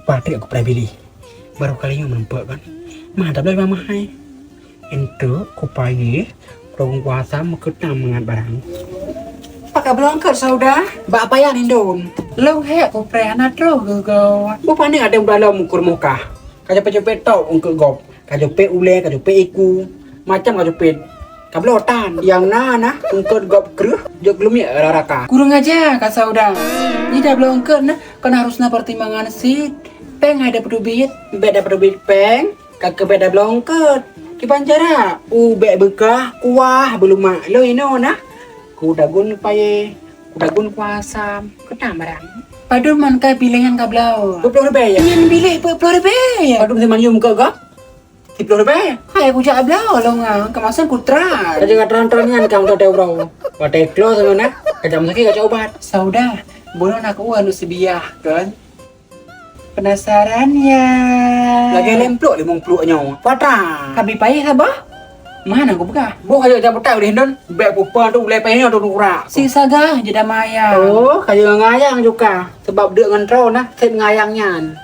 Patri aku pernah pilih. Baru kalinya menempat kan. Mantap lah mama hai. Ente kupai rong kuasa meketna mengat barang. Pakai belum ke sauda? Ba apa ya nindon? Lo he ku prena tro go. Bukan ni ada udah lo mukur muka. Kajo pe tau ungke gop. Kajo pe ule, kajo pe iku. Macam kajo pe kablotan yang na ungke gop kreuh jog lumi raraka. Kurang aja kak sauda. Ni dah belum ke nah kan harusnya pertimbangan sih. Peng ada pedubit, beda pedubit peng. Kakek beda belum ke. Di Banjara, ube bekah, kuah belum mak lo ino nah. Kudagun paye, kudagun kuasa, kena barang. Padu man ka bilingan ka blau. 20 ribu ya. Yang bilik 20 ribu ya. Padu zaman yum ke gak? 10 ribu ya. Hai ku jak blau lo nga, kemasan kutra. Kaja ngatran-trangan kamu tade bro. Pate klo sama nak, kaja sakit kaja obat. Sauda, bono nak anu sebiah kan. Penasaran ya? Lagi lemplok 50 nyawa. Patra. Kabi payah sabah? Mana aku buka? Bu kayo jam tahu deh don. Bek pupa tu boleh payahnya tu kurang. Si sagah jeda maya. Oh, kayo ngayang juga. Sebab dia ngentrol nah, set ngayangnya.